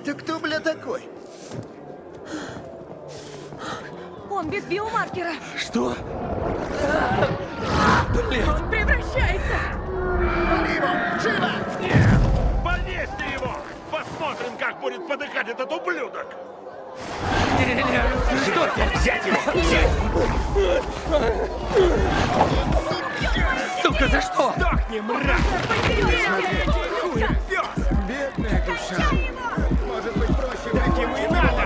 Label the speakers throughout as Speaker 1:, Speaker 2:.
Speaker 1: Это кто, бля, такой?
Speaker 2: Он без биомаркера.
Speaker 3: Что? Блин!
Speaker 2: Он превращается.
Speaker 1: Вали его! Живо!
Speaker 4: Повесьте его! Посмотрим, как будет подыхать этот ублюдок!
Speaker 3: Что ты?
Speaker 1: Взять его! Взять!
Speaker 3: Сука, за что?
Speaker 4: Сдохни, мразь! Хуй, пёс!
Speaker 1: Бедная душа! Может быть, проще
Speaker 4: Так ему и надо!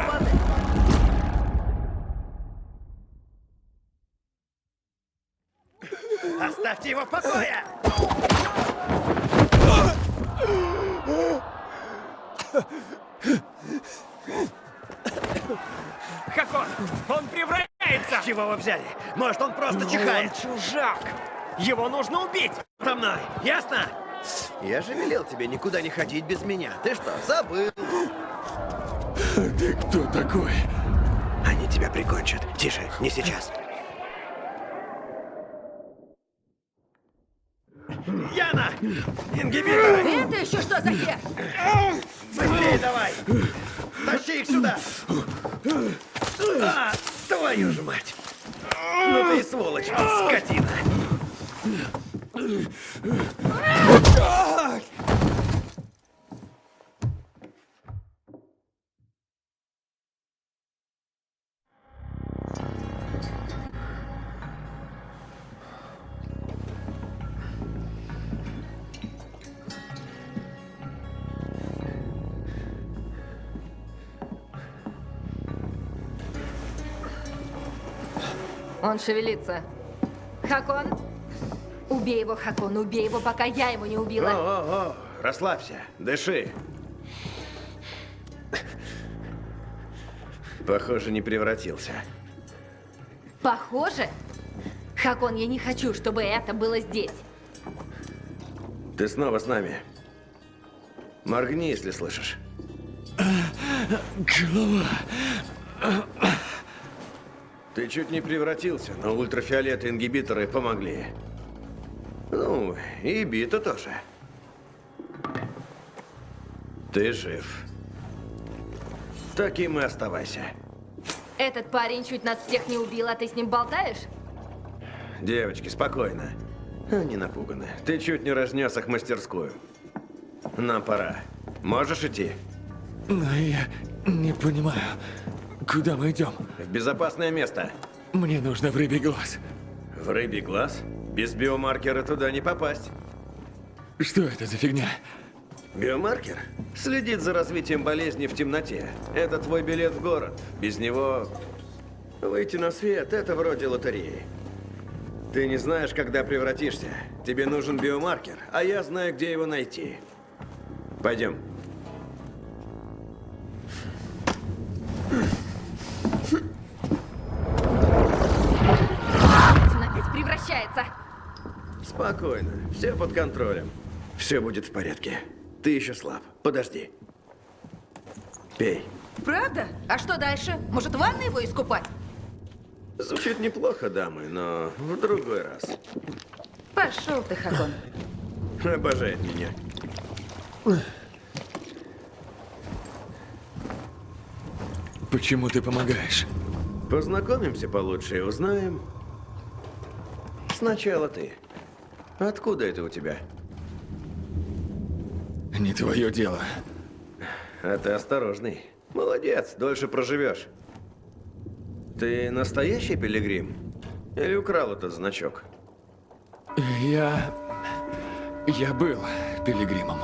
Speaker 1: Оставьте его в покое!
Speaker 4: Хакон, он превращается!
Speaker 1: С чего вы взяли? Может, он просто чихает?
Speaker 4: Он чужак! Его нужно убить!
Speaker 1: За мной, ясно? Я же велел тебе никуда не ходить без меня. Ты что, забыл?
Speaker 3: Ты кто такой?
Speaker 1: Они тебя прикончат. Тише, не сейчас. Яна! Ингибиторы!
Speaker 2: Это еще что за хер?
Speaker 1: Быстрее давай! Тащи их сюда! А, твою же мать! Ну ты и сволочь, скотина!
Speaker 2: Он шевелится. Хакон? Убей его, Хакон, убей его, пока я его не убила.
Speaker 1: О, расслабься, дыши. Похоже, не превратился.
Speaker 2: Похоже? Хакон, я не хочу, чтобы это было здесь.
Speaker 1: Ты снова с нами. Моргни, если слышишь.
Speaker 3: Голова.
Speaker 1: Ты чуть не превратился, но ультрафиолет и ингибиторы помогли. Ну, и бита тоже. Ты жив. Таким и оставайся.
Speaker 2: Этот парень чуть нас всех не убил, а ты с ним болтаешь?
Speaker 1: Девочки, спокойно. Они напуганы. Ты чуть не разнес их мастерскую. Нам пора. Можешь идти?
Speaker 3: Но я не понимаю, куда мы идем?
Speaker 1: В безопасное место.
Speaker 3: Мне нужно в рыбий глаз.
Speaker 1: В рыбий глаз? Без биомаркера туда не попасть.
Speaker 3: Что это за фигня?
Speaker 1: Биомаркер следит за развитием болезни в темноте. Это твой билет в город. Без него выйти на свет – это вроде лотереи. Ты не знаешь, когда превратишься. Тебе нужен биомаркер, а я знаю, где его найти. Пойдем.
Speaker 2: Он опять превращается.
Speaker 1: Спокойно. Все под контролем. Все будет в порядке. Ты еще слаб. Подожди. Пей.
Speaker 2: Правда? А что дальше? Может, в ванной его искупать?
Speaker 1: Звучит неплохо, дамы, но в другой раз.
Speaker 2: Пошел ты, Хакон.
Speaker 1: Обожает меня.
Speaker 3: Почему ты помогаешь?
Speaker 1: Познакомимся получше и узнаем. Сначала ты. Откуда это у тебя?
Speaker 3: Не твое дело.
Speaker 1: А ты осторожный. Молодец, дольше проживешь. Ты настоящий пилигрим? Или украл этот значок?
Speaker 3: Я был пилигримом.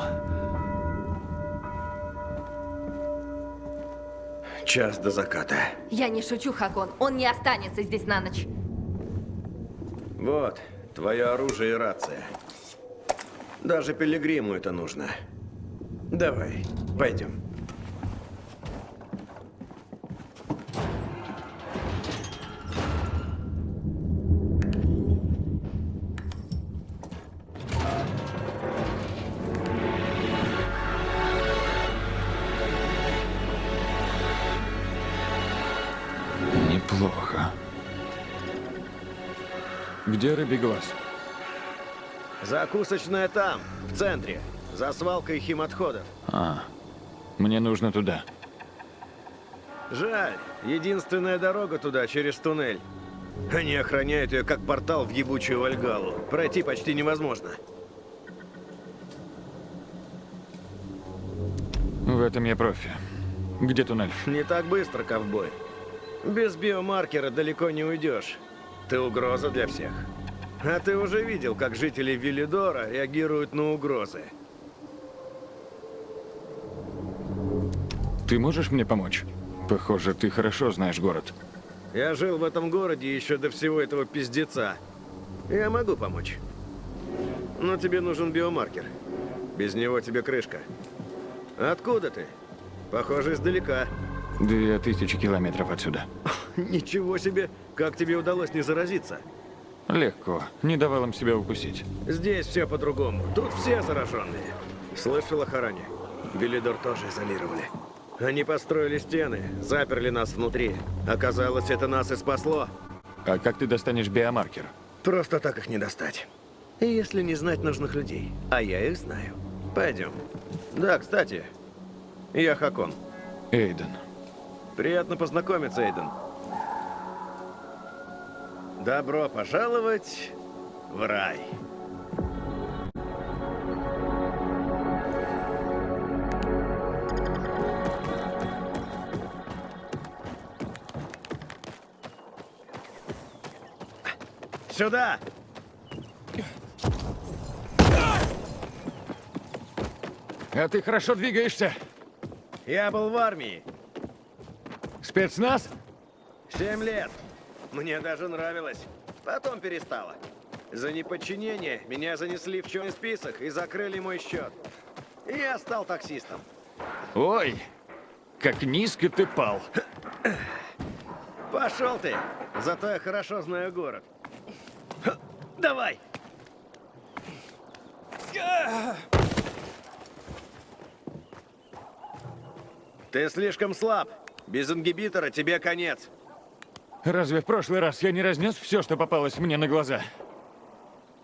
Speaker 1: Час до заката.
Speaker 2: Я не шучу, Хакон. Он не останется здесь на ночь.
Speaker 1: Вот, твое оружие и рация. Даже пилигриму это нужно. Давай, пойдем.
Speaker 3: Неплохо. Где рыбий глаз?
Speaker 1: Закусочная там, в центре. За свалкой химотходов.
Speaker 3: А, Мне нужно туда.
Speaker 1: Жаль, единственная дорога туда через туннель. Они охраняют ее как портал в ебучую Вальгалу. Пройти почти невозможно.
Speaker 3: В этом я профи. Где туннель?
Speaker 1: Не так быстро, ковбой. Без биомаркера далеко не уйдешь. Ты угроза для всех. А ты уже видел, как жители Велидора реагируют на угрозы.
Speaker 3: Ты можешь мне помочь? Похоже, ты хорошо знаешь город.
Speaker 1: Я жил в этом городе еще до всего этого пиздеца. Я могу помочь. Но тебе нужен биомаркер. Без него тебе крышка. Откуда ты? Похоже, издалека.
Speaker 3: 2000 километров отсюда.
Speaker 1: Ничего себе! Как тебе удалось не заразиться?
Speaker 3: Легко. Не давал им себя укусить.
Speaker 1: Здесь все по-другому. Тут все зараженные. Слышал о Харане? Велидор тоже изолировали. Они построили стены, заперли нас внутри. Оказалось, это нас и спасло.
Speaker 3: А как ты достанешь биомаркер?
Speaker 1: Просто так их не достать. И если не знать нужных людей. А я их знаю. Пойдем. Да, кстати, я Хакон.
Speaker 3: Эйден.
Speaker 1: Приятно познакомиться, Эйден. Добро пожаловать в рай. Сюда!
Speaker 3: А ты хорошо двигаешься.
Speaker 1: Я был в армии.
Speaker 3: Спецназ?
Speaker 1: 7 лет. Мне даже нравилось. Потом перестало. За неподчинение меня занесли в черный список и закрыли мой счет. И я стал таксистом.
Speaker 3: Ой, как низко ты пал.
Speaker 1: Пошел ты! Зато я хорошо знаю город. Давай! Ты слишком слаб. Без ингибитора тебе конец.
Speaker 3: Разве в прошлый раз я не разнес все, что попалось мне на глаза?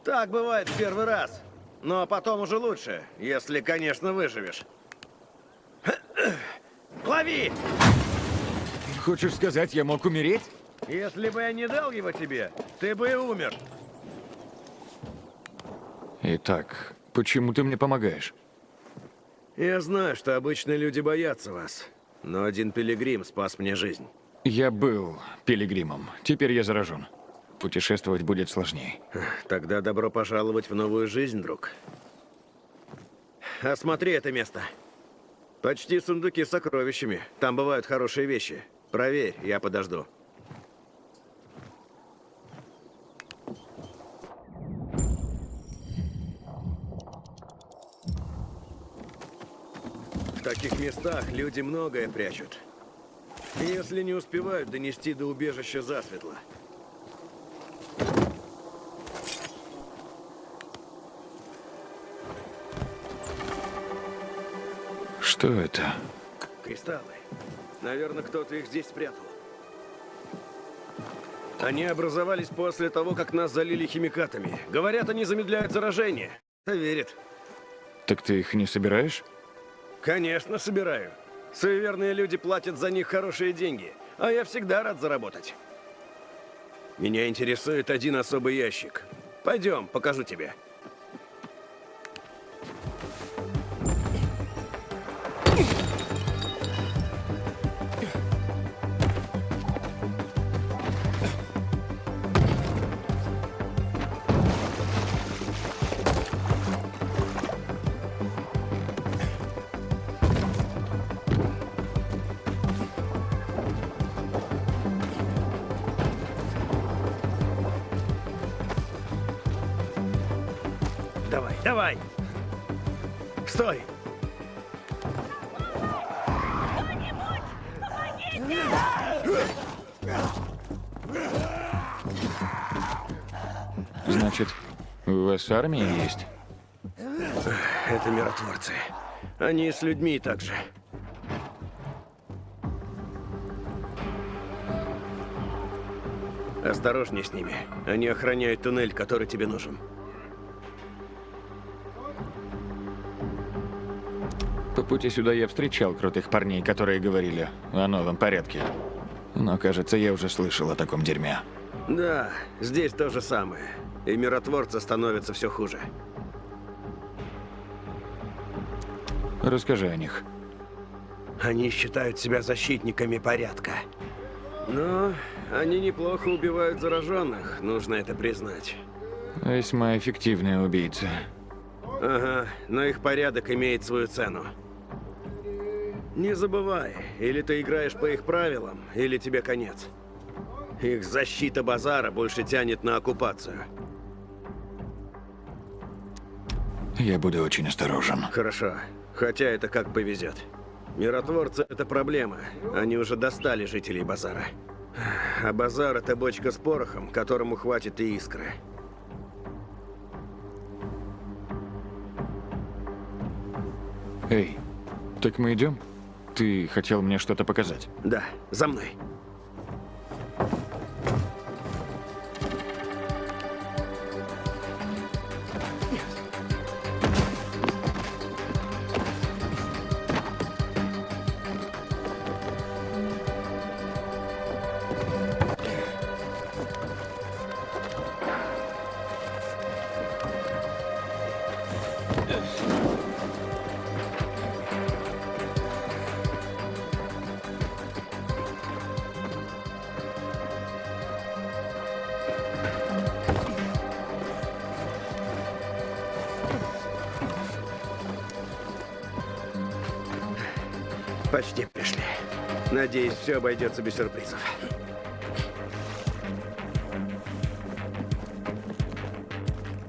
Speaker 1: Так бывает в первый раз. Но потом уже лучше, если, конечно, выживешь. Лови!
Speaker 3: Хочешь сказать, я мог умереть?
Speaker 1: Если бы я не дал его тебе, ты бы и умер.
Speaker 3: Итак, почему ты мне помогаешь?
Speaker 1: Я знаю, что обычные люди боятся вас. Но один пилигрим спас мне жизнь.
Speaker 3: Я был пилигримом. Теперь я заражен. Путешествовать будет сложнее.
Speaker 1: Тогда добро пожаловать в новую жизнь, друг. Осмотри это место. Почти сундуки с сокровищами. Там бывают хорошие вещи. Проверь, я подожду. В таких местах люди многое прячут. Если не успевают донести до убежища засветло.
Speaker 3: Что это?
Speaker 1: Кристаллы. Наверное, кто-то их здесь спрятал. Они образовались после того, как нас залили химикатами. Говорят, они замедляют заражение. Верит.
Speaker 3: Так ты их не собираешь?
Speaker 1: Конечно, собираю. Суеверные люди платят за них хорошие деньги, а я всегда рад заработать. Меня интересует один особый ящик. Пойдем, покажу тебе. Давай, давай! Стой!
Speaker 3: Значит, у вас армия есть?
Speaker 1: Это миротворцы. Они с людьми также. Осторожней с ними. Они охраняют туннель, который тебе нужен.
Speaker 3: пути сюда я встречал крутых парней, которые говорили о новом порядке. Но, кажется, я уже слышал о таком дерьме.
Speaker 1: Да, здесь то же самое. И миротворцы становятся все хуже.
Speaker 3: Расскажи о них.
Speaker 1: Они считают себя защитниками порядка. Но они неплохо убивают зараженных, нужно это признать.
Speaker 3: Весьма эффективные убийцы.
Speaker 1: Ага, но их порядок имеет свою цену. Не забывай, или ты играешь по их правилам, или тебе конец. Их защита базара больше тянет на оккупацию.
Speaker 3: Я буду очень осторожен.
Speaker 1: Хорошо, хотя это как повезет. Миротворцы — это проблема. Они уже достали жителей базара. А базар — это бочка с порохом, которому хватит и искры.
Speaker 3: Эй, так мы идем? Ты хотел мне что-то показать?
Speaker 1: Да, за мной. Почти пришли. Надеюсь, все обойдется без сюрпризов.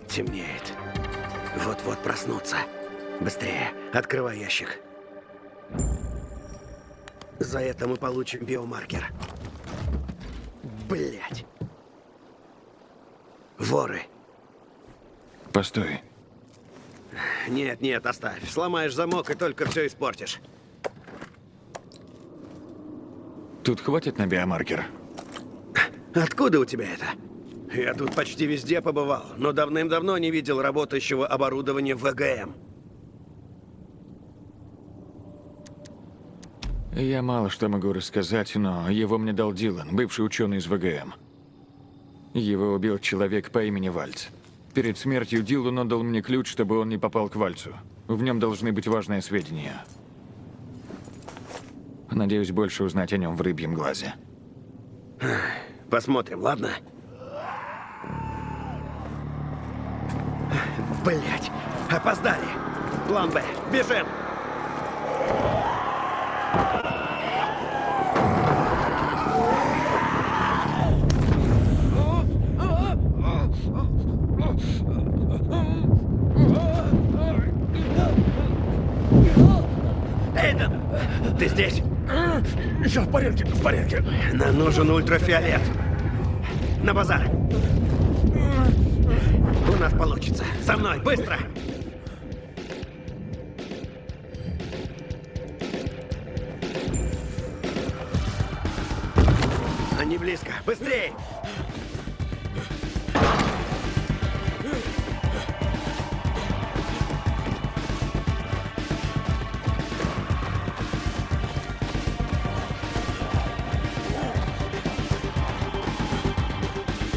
Speaker 1: Темнеет. Вот-вот проснуться. Быстрее, открывай ящик. За это мы получим биомаркер. Блять. Воры.
Speaker 3: Постой.
Speaker 1: Нет, нет, оставь. Сломаешь замок и только все испортишь.
Speaker 3: Тут хватит на биомаркер?
Speaker 1: Откуда у тебя это? Я тут почти везде побывал, но давным-давно не видел работающего оборудования в ВГМ.
Speaker 3: Я мало что могу рассказать, но его мне дал Дилан, бывший ученый из ВГМ. Его убил человек по имени Вальц. Перед смертью Дилан отдал мне ключ, чтобы он не попал к Вальцу. В нем должны быть важные сведения. Надеюсь, больше узнать о нем в рыбьем глазе.
Speaker 1: Посмотрим, ладно? Блять, опоздали. План Б, бежим! Эйден, ты здесь?
Speaker 4: Все в порядке, в порядке.
Speaker 1: Нам нужен ультрафиолет. На базар. У нас получится. За мной, быстро! Они близко. Быстрее!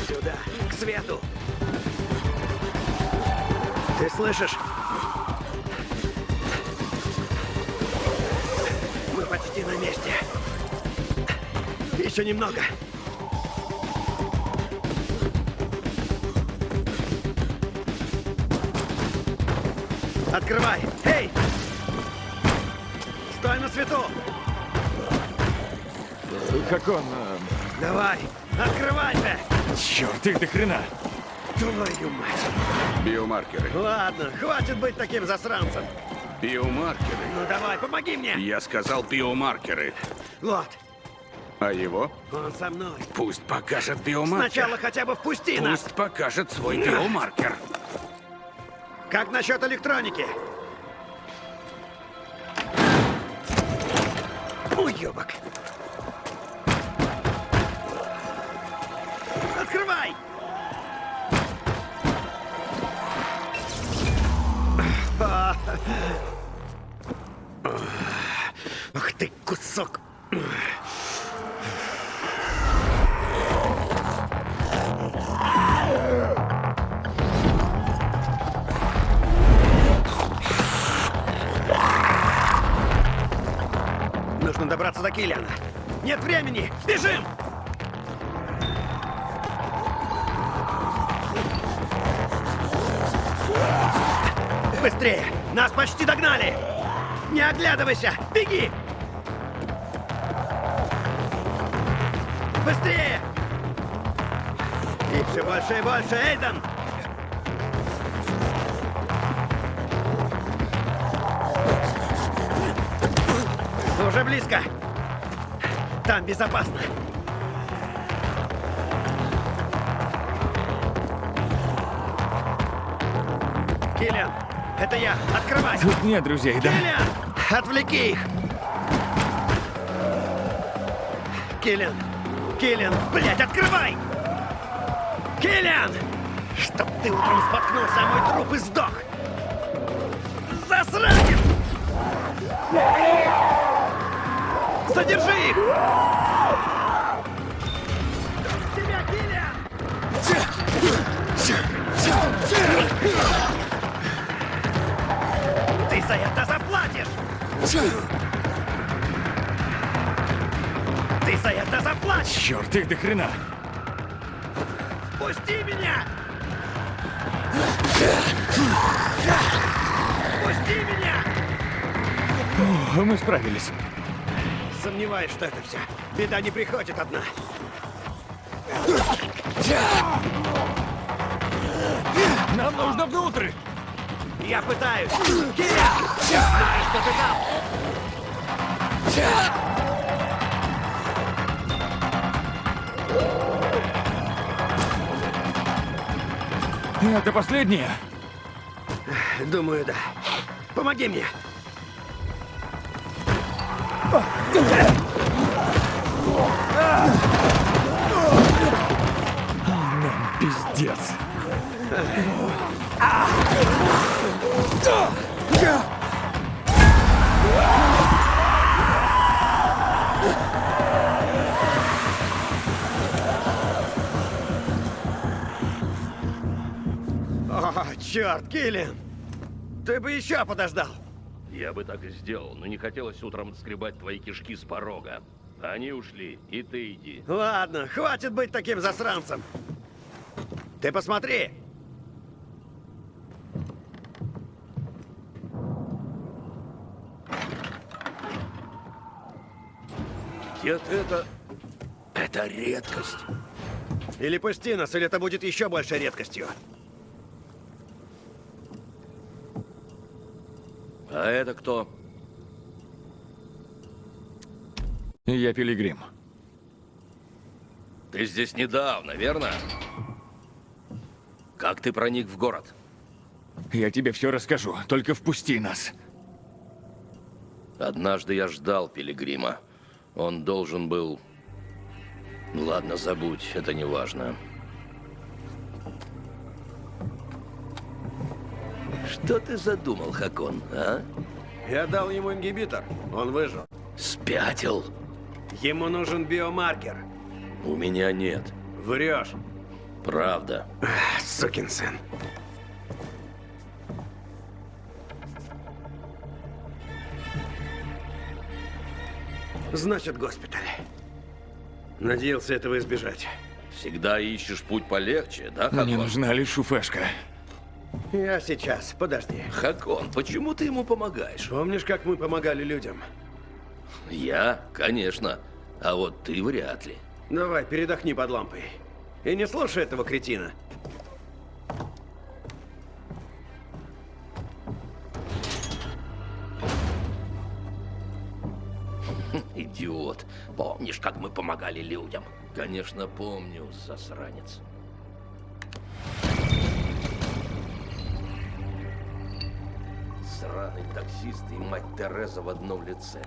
Speaker 1: Сюда, к свету. Ты слышишь? Мы почти на месте. Еще немного. Открывай! Эй! Стой на свету!
Speaker 3: Как он...
Speaker 1: Давай! Открывай же!
Speaker 3: Черт, их до хрена!
Speaker 1: Твою мать!
Speaker 4: Биомаркеры.
Speaker 1: Ладно, хватит быть таким засранцем.
Speaker 4: Биомаркеры.
Speaker 1: Ну давай, помоги мне!
Speaker 4: Я сказал биомаркеры.
Speaker 1: Вот,
Speaker 4: А его?
Speaker 1: он со мной.
Speaker 4: Пусть покажет биомаркер.
Speaker 1: Сначала хотя бы впусти нас!
Speaker 4: Пусть покажет свой биомаркер.
Speaker 1: Как насчет электроники? Уёбок! Открывай! ты кусок. Нужно добраться до Киллиана. Нет времени! Бежим! Быстрее! Нас почти догнали! Не оглядывайся! Беги! Быстрее! И все больше и больше, Эйден! Уже близко! Там безопасно! Киллиан, это я! Открывай!
Speaker 3: Тут нет друзей, да?
Speaker 1: Киллиан! Отвлеки их! Киллиан! Киллиан! Блядь, открывай! Киллиан! Чтоб ты утром споткнулся, а мой труп и сдох! Засранец! Задержи их! Тебя, Киллиан! Ты за это заплатишь! Ты за это заплатишь!
Speaker 3: Черт, их до хрена!
Speaker 1: Пусти меня! Пусти меня!
Speaker 3: О, мы справились.
Speaker 1: Сомневаюсь, что это все. Беда не приходит одна.
Speaker 3: Нам нужно внутрь!
Speaker 1: Я пытаюсь. Киллиан! Я знаю, что ты там.
Speaker 3: Это последнее?
Speaker 1: Думаю, да. Помоги мне.
Speaker 3: Нам пиздец.
Speaker 1: О, черт, Киллиан! Ты бы еще подождал.
Speaker 5: Я бы так и сделал, но не хотелось утром скребать твои кишки с порога. Они ушли, и ты иди.
Speaker 1: Ладно, хватит быть таким засранцем. Ты посмотри.
Speaker 5: Дед, это редкость.
Speaker 1: Или пусти нас, или это будет еще большей редкостью.
Speaker 5: А это кто?
Speaker 3: Я пилигрим.
Speaker 5: Ты здесь недавно, верно? Как ты проник в город?
Speaker 3: Я тебе все расскажу, только впусти нас.
Speaker 5: Однажды я ждал Пилигрима. Он должен был... Ладно, забудь, это не важно. Что ты задумал, Хакон, а?
Speaker 1: Я дал ему ингибитор. Он выжил.
Speaker 5: Спятил?
Speaker 1: Ему нужен биомаркер.
Speaker 5: У меня нет.
Speaker 1: Врешь.
Speaker 5: Правда.
Speaker 1: Сукин сын. Значит, госпиталь. Надеялся этого избежать.
Speaker 5: Всегда ищешь путь полегче, да,
Speaker 3: Мне
Speaker 5: Хакон?
Speaker 3: нужна лишь шуфешка.
Speaker 1: Я сейчас, подожди.
Speaker 5: Хакон, почему ты ему помогаешь?
Speaker 1: Помнишь, как мы помогали людям?
Speaker 5: Я? Конечно. А вот ты вряд ли.
Speaker 1: Давай, передохни под лампой. И не слушай этого кретина.
Speaker 5: Идиот. Помнишь, как мы помогали людям? Конечно, помню, засранец. Сраный таксист и мать Тереза в одном лице.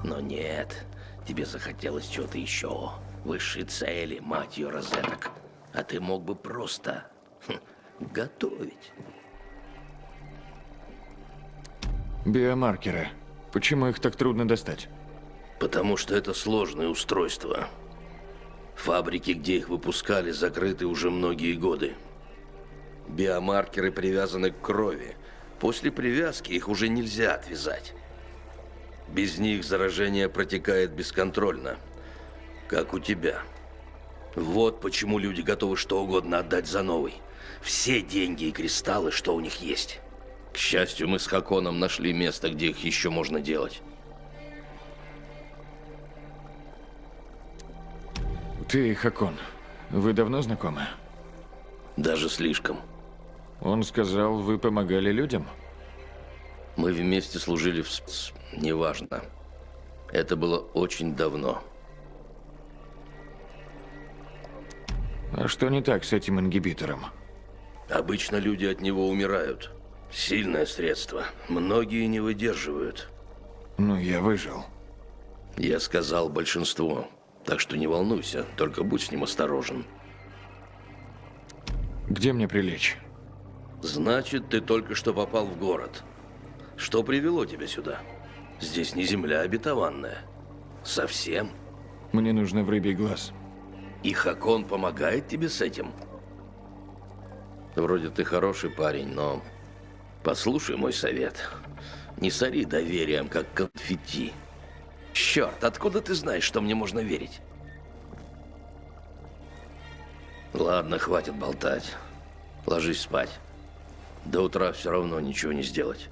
Speaker 5: Но нет, тебе захотелось чего-то еще. Высшей цели, мать ее, розеток. А ты мог бы просто готовить.
Speaker 3: Биомаркеры. Почему их так трудно достать?
Speaker 5: Потому что это сложное устройство. Фабрики, где их выпускали, закрыты уже многие годы. Биомаркеры привязаны к крови. После привязки их уже нельзя отвязать. Без них заражение протекает бесконтрольно, как у тебя. Вот почему люди готовы что угодно отдать за новый. Все деньги и кристаллы, что у них есть. К счастью, мы с Хаконом нашли место, где их еще можно делать.
Speaker 3: Ты и Хакон, вы давно знакомы?
Speaker 5: Даже слишком.
Speaker 3: Он сказал, вы помогали людям?
Speaker 5: Мы вместе служили в неважно. Это было очень давно.
Speaker 3: А что не так с этим ингибитором?
Speaker 5: Обычно люди от него умирают. Сильное средство. Многие не выдерживают.
Speaker 3: Ну, я выжил.
Speaker 5: Я сказал большинство. Так что не волнуйся, только будь с ним осторожен.
Speaker 3: Где мне прилечь?
Speaker 5: Значит, ты только что попал в город. Что привело тебя сюда? Здесь не земля обетованная. Совсем.
Speaker 3: Мне нужно в рыбий глаз.
Speaker 5: И Хакон помогает тебе с этим? Вроде ты хороший парень, но послушай мой совет. Не сори доверием, как конфетти. Черт, откуда ты знаешь, что мне можно верить? Ладно, хватит болтать. Ложись спать. До утра все равно ничего не сделать.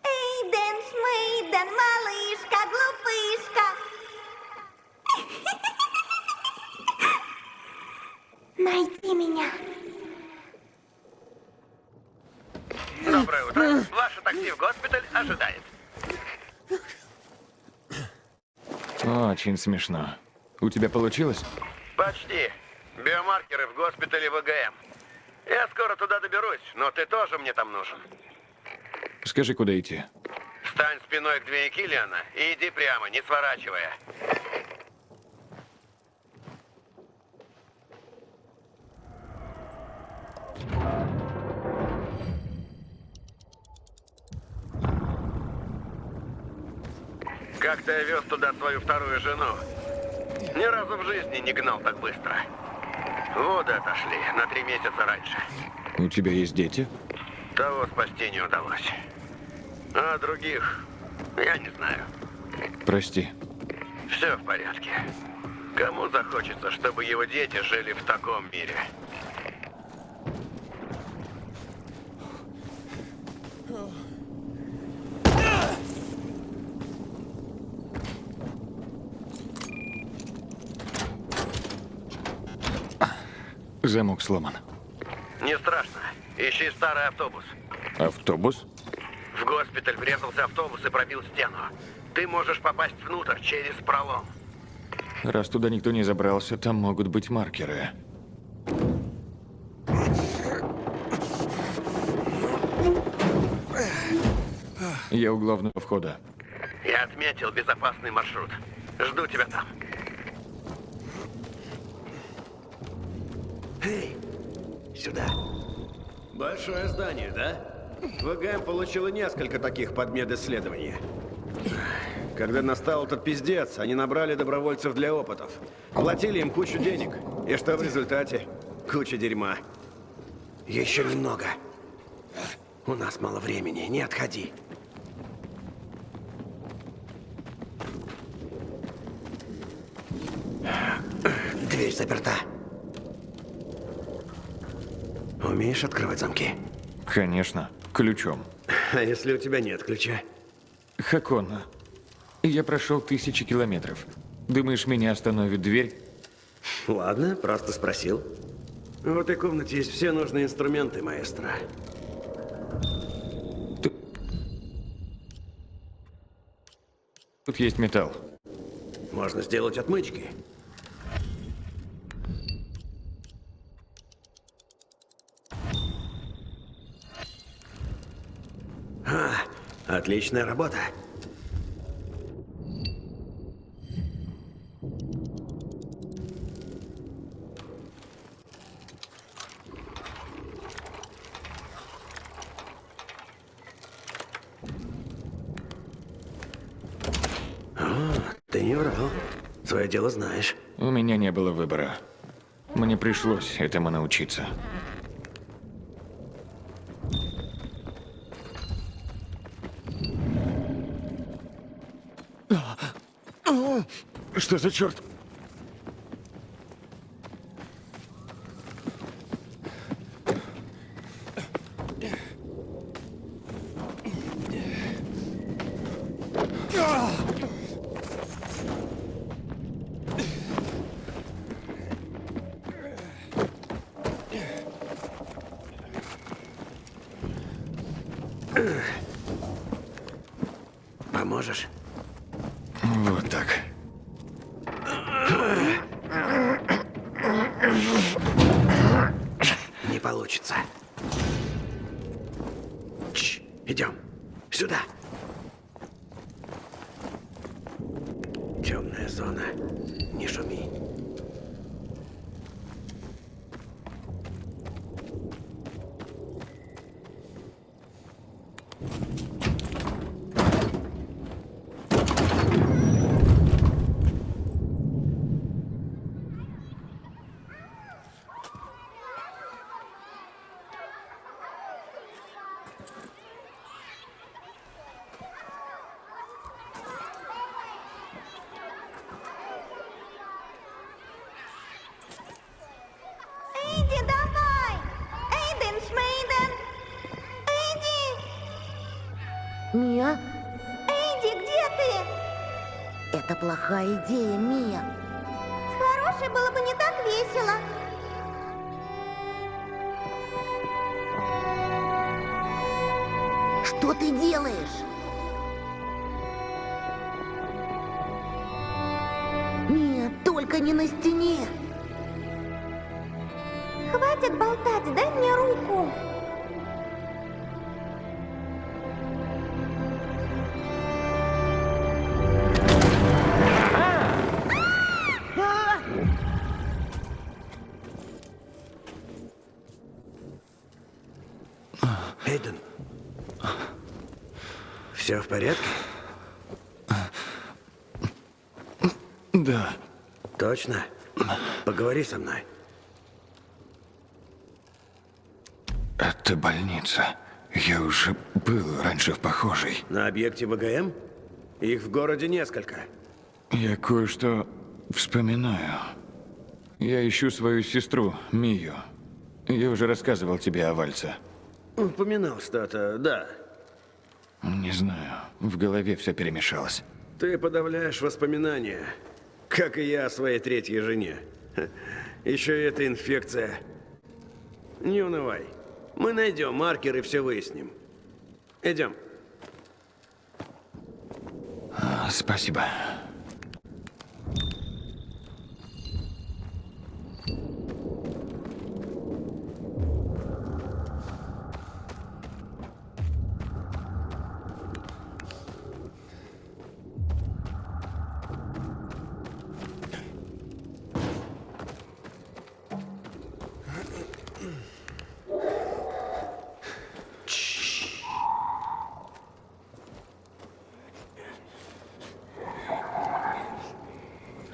Speaker 6: Эйден, Шмейден, малышка, глупышка. Найди меня.
Speaker 7: Доброе утро. Ваше такси в госпиталь ожидает.
Speaker 3: Очень смешно. У тебя получилось?
Speaker 7: Почти. Биомаркеры в госпитале ВГМ. Я скоро туда доберусь, но ты тоже мне там нужен.
Speaker 3: Скажи, куда идти?
Speaker 7: Встань спиной к двери Киллиана и иди прямо, не сворачивая. Как-то я вез туда свою вторую жену. Ни разу в жизни не гнал так быстро. Воды отошли на 3 месяца раньше.
Speaker 3: У тебя есть дети?
Speaker 7: Того спасти не удалось. А других я не знаю.
Speaker 3: Прости.
Speaker 7: Все в порядке. Кому захочется, чтобы его дети жили в таком мире?
Speaker 3: Замок сломан.
Speaker 7: Не страшно. Ищи старый автобус.
Speaker 3: Автобус?
Speaker 7: В госпиталь врезался автобус и пробил стену. Ты можешь попасть внутрь через пролом.
Speaker 3: Раз туда никто не забрался, там могут быть маркеры. Я у главного входа.
Speaker 7: Я отметил безопасный маршрут. Жду тебя там.
Speaker 1: Эй, сюда. Большое здание, да? ВГМ получила несколько таких под медисследования. Когда настал этот пиздец, они набрали добровольцев для опытов. Платили им кучу денег. И что в результате? Куча дерьма. Еще немного. У нас мало времени, не отходи. Дверь заперта. Умеешь открывать замки?
Speaker 3: Конечно, ключом.
Speaker 1: А если у тебя нет ключа?
Speaker 3: Хакон, я прошел 1000 километров. Думаешь, меня остановит дверь?
Speaker 1: Ладно, просто спросил. В этой комнате есть все нужные инструменты, маэстро.
Speaker 3: Тут есть металл.
Speaker 1: Можно сделать отмычки. Отличная работа. Ты не врал. Свое дело знаешь.
Speaker 3: У меня не было выбора. Мне пришлось этому научиться. Что за черт?
Speaker 1: Поможешь?
Speaker 3: Вот так.
Speaker 1: Не получится. Идем. Сюда. Темная зона. Не шуми.
Speaker 6: Эйди, давай! Эйден, Шмейден! Эйди!
Speaker 8: Мия,
Speaker 6: Эйди, где ты?
Speaker 8: это плохая идея, Мия.
Speaker 6: С хорошей было бы не так весело.
Speaker 8: Что ты делаешь? Мия, только не на стене.
Speaker 6: Хватит болтать, дай мне руку.
Speaker 1: Эйден. Все в порядке?
Speaker 3: Да.
Speaker 1: Точно? Поговори со мной.
Speaker 3: Это больница. Я уже был раньше в похожей.
Speaker 1: На объекте ВГМ? Их в городе несколько.
Speaker 3: Я кое-что вспоминаю. Я ищу свою сестру, Мию. Я уже рассказывал тебе о Вальце.
Speaker 1: Упоминал что-то, да.
Speaker 3: Не знаю, в голове все перемешалось.
Speaker 1: Ты подавляешь воспоминания, как и я о своей третьей жене. Еще и эта инфекция. Не унывай. Мы найдем маркер и все выясним. Идем.
Speaker 3: Спасибо.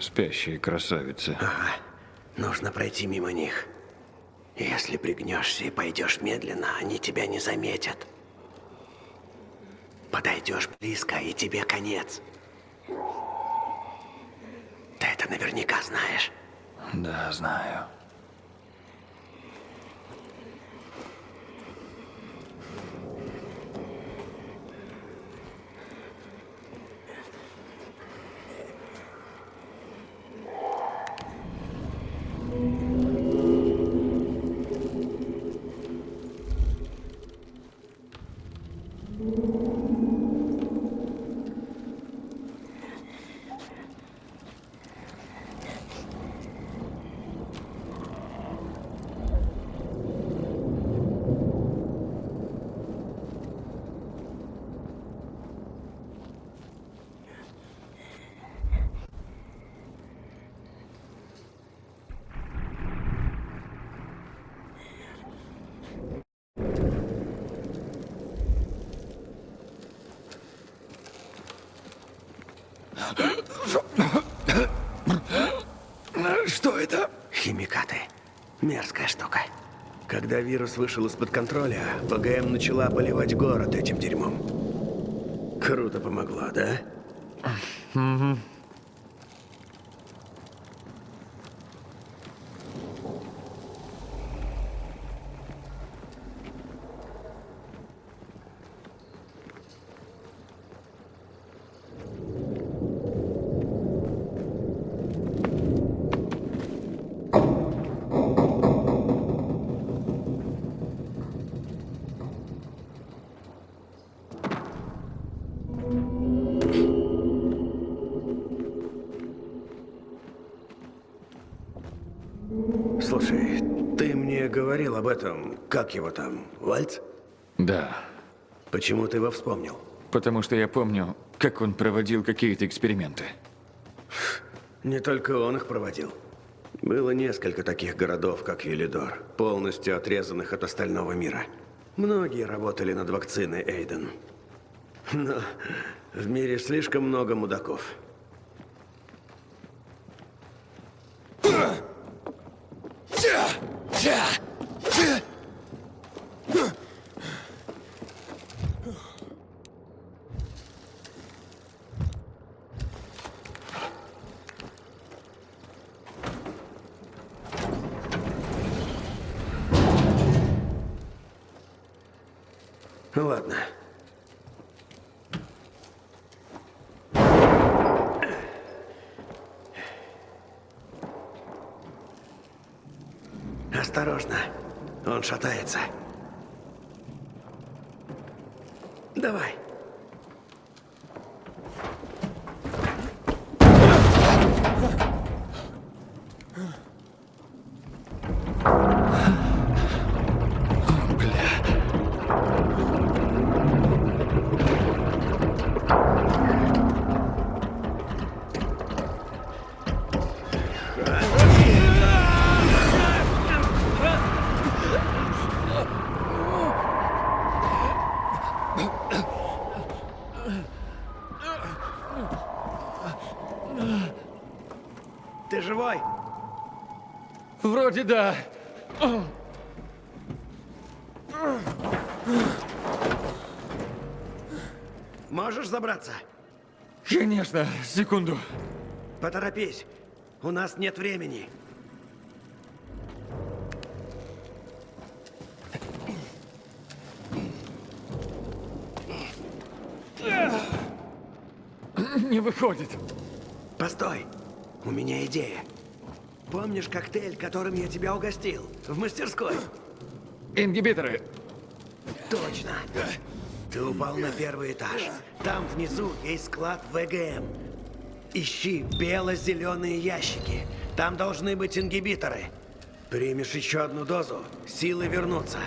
Speaker 3: Спящие красавицы.
Speaker 1: Нужно пройти мимо них. Если пригнешься и пойдешь медленно, они тебя не заметят. Подойдешь близко, и тебе конец. Ты это наверняка знаешь.
Speaker 3: Да, знаю. Что это?
Speaker 1: Химикаты. Мерзкая штука. Когда вирус вышел из-под контроля, ВГМ начала поливать город этим дерьмом. Круто помогла, да? Слушай, ты мне говорил об этом, как его там, Вальц?
Speaker 3: Да,
Speaker 1: Почему ты его вспомнил?
Speaker 3: потому что я помню, как он проводил какие-то эксперименты.
Speaker 1: Не только он их проводил. Было несколько таких городов, как Велидор, полностью отрезанных от остального мира. Многие работали над вакциной Эйден. Но в мире слишком много мудаков. Ладно. Осторожно. Он шатается. Давай. Ты живой?
Speaker 3: Вроде да.
Speaker 1: Можешь забраться?
Speaker 3: Конечно, секунду.
Speaker 1: Поторопись. У нас нет времени.
Speaker 3: Не выходит.
Speaker 1: Постой. У меня идея. Помнишь коктейль, которым я тебя угостил? В мастерской?
Speaker 3: Ингибиторы.
Speaker 1: Точно. Ты упал на первый этаж. Там внизу есть склад ВГМ. Ищи бело-зеленые ящики. Там должны быть ингибиторы. Примешь еще одну дозу, силы вернутся.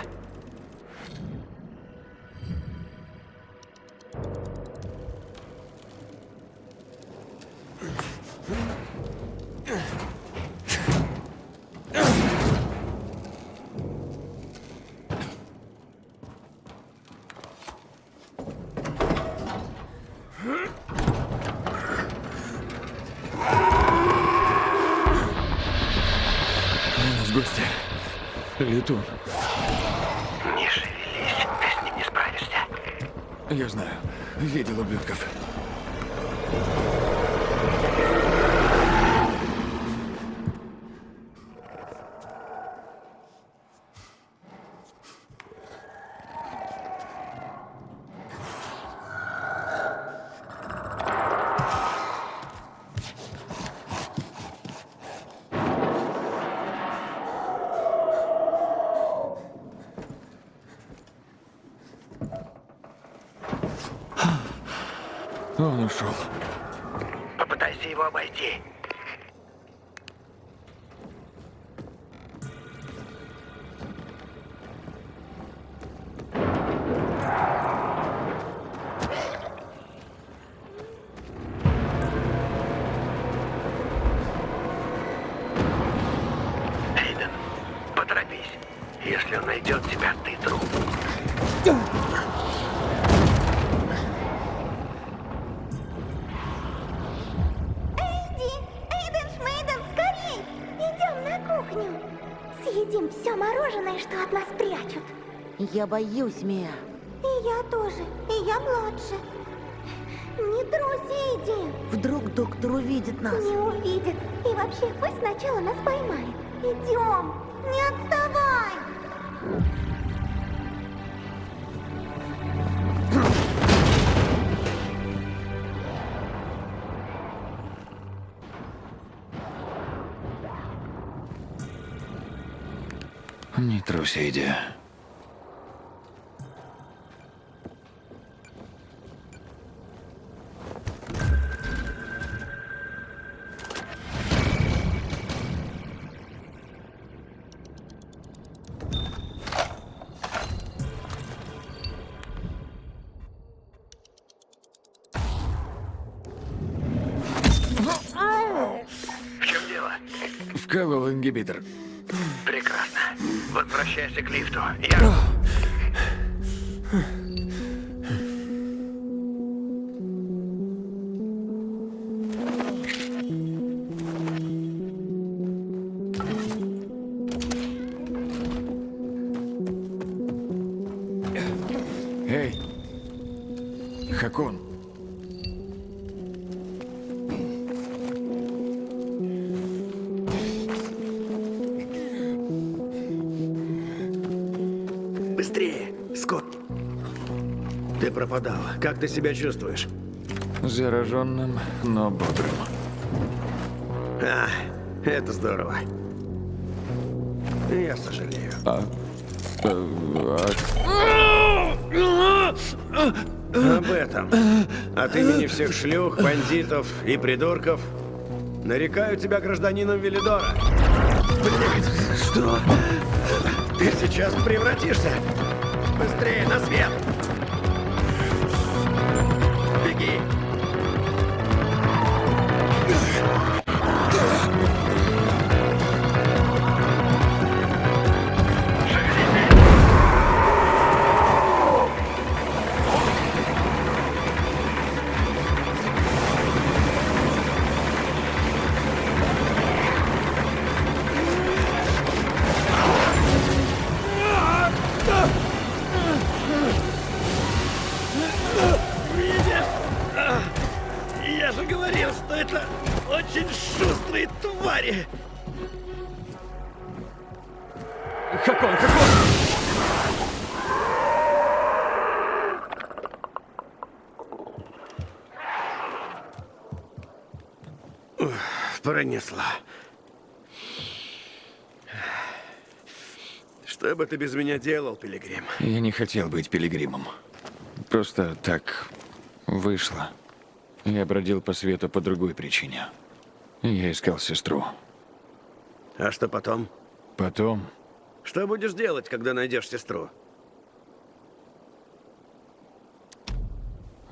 Speaker 3: У нас гости. Летун.
Speaker 1: Не шевелись, ты с ним не справишься.
Speaker 3: Я знаю. Видел ублюдков. Он ушел.
Speaker 1: Попытайся его обойти. Эйден, поторопись. Если он найдет тебя, ты труп.
Speaker 6: Эйди! Эйден Шмейден, скорей! Съедим все мороженое, что от нас прячут.
Speaker 8: Я боюсь, Мия.
Speaker 6: И я тоже. И я младше. Не трусь, Эйди.
Speaker 8: Вдруг доктор увидит нас.
Speaker 6: Не увидит. И вообще, пусть сначала нас поймает. Идем. Не отставай.
Speaker 3: Не трусь, Эйди.
Speaker 7: В чем дело?
Speaker 3: Вколол ингибитор.
Speaker 7: Прекрасно. Возвращайся к лифту. Я...
Speaker 3: Эй! Хакон!
Speaker 1: Быстрее, Скотт. Ты пропадал. Как ты себя чувствуешь?
Speaker 3: Зараженным, но бодрым.
Speaker 1: А, это здорово. Я сожалею. Об этом. От имени всех шлюх, бандитов и придурков нарекаю тебя гражданином Велидора. Блять, что? Ты сейчас превратишься. Быстрее, на свет! Беги! Я же говорил, что это очень шустрые твари!
Speaker 3: Хакон, Хакон!
Speaker 1: Пронесла. Что бы ты без меня делал, Пилигрим?
Speaker 3: Я не хотел быть пилигримом. Просто так вышло. Я бродил по свету по другой причине. Я искал сестру.
Speaker 1: А что потом?
Speaker 3: Потом
Speaker 1: Что будешь делать, когда найдешь сестру?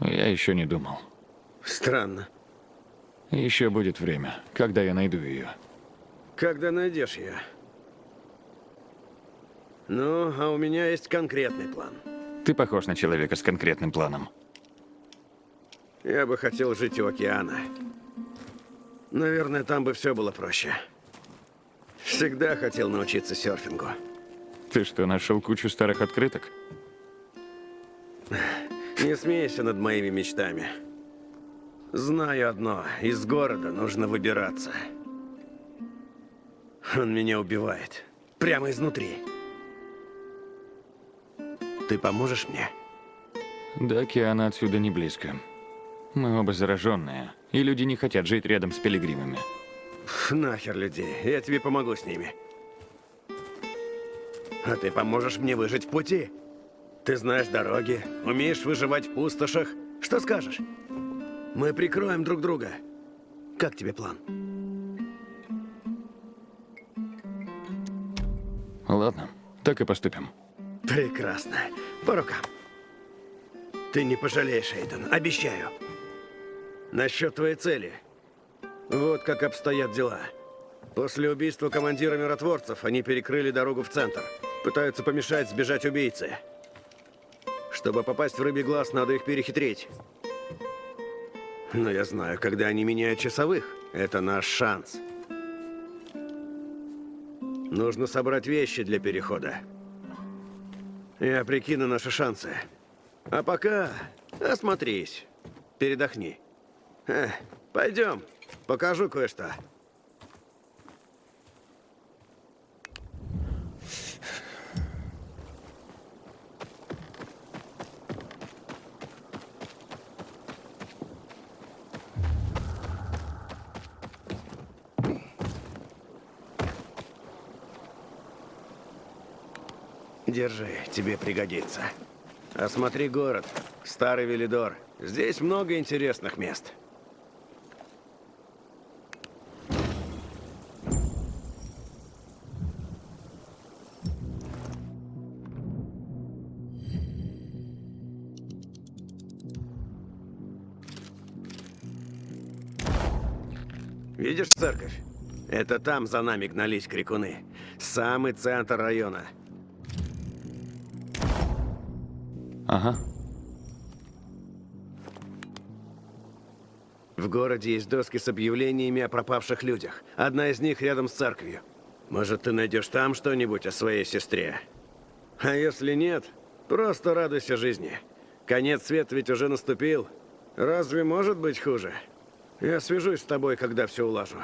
Speaker 3: я еще не думал.
Speaker 1: Странно.
Speaker 3: Еще будет время, когда я найду ее.
Speaker 1: Когда найдешь ее? Ну, а у меня есть конкретный план.
Speaker 3: Ты похож на человека с конкретным планом.
Speaker 1: Я бы хотел жить у океана. Наверное, там бы все было проще. Всегда хотел научиться серфингу.
Speaker 3: Ты что, нашел кучу старых открыток?
Speaker 1: Не смейся над моими мечтами. Знаю одно. Из города нужно выбираться. Он меня убивает. Прямо изнутри. Ты поможешь мне?
Speaker 3: До океана отсюда не близко. Мы оба зараженные, и люди не хотят жить рядом с пилигримами.
Speaker 1: Нахер людей. Я тебе помогу с ними. А ты поможешь мне выжить в пути? Ты знаешь дороги, умеешь выживать в пустошах. Что скажешь? Мы прикроем друг друга. Как тебе план?
Speaker 3: Ладно, так и поступим.
Speaker 1: Прекрасно. По рукам. Ты не пожалеешь, Эйден, обещаю. Насчет твоей цели. Вот как обстоят дела. После убийства командира миротворцев они перекрыли дорогу в центр. Пытаются помешать сбежать убийце. Чтобы попасть в рыбий глаз, надо их перехитрить. Но я знаю, когда они меняют часовых, это наш шанс. Нужно собрать вещи для перехода. Я прикину наши шансы. А пока осмотрись. Передохни. Пойдем, покажу кое-что. Держи, тебе пригодится. Осмотри город. Старый Велидор. Здесь много интересных мест. Видишь церковь? Это там за нами гнались крикуны. Самый центр района.
Speaker 3: Ага.
Speaker 1: В городе есть доски с объявлениями о пропавших людях. Одна из них рядом с церковью. Может, ты найдешь там что-нибудь о своей сестре? А если нет, просто радуйся жизни. Конец света ведь уже наступил. Разве может быть хуже? Я свяжусь с тобой, когда все улажу.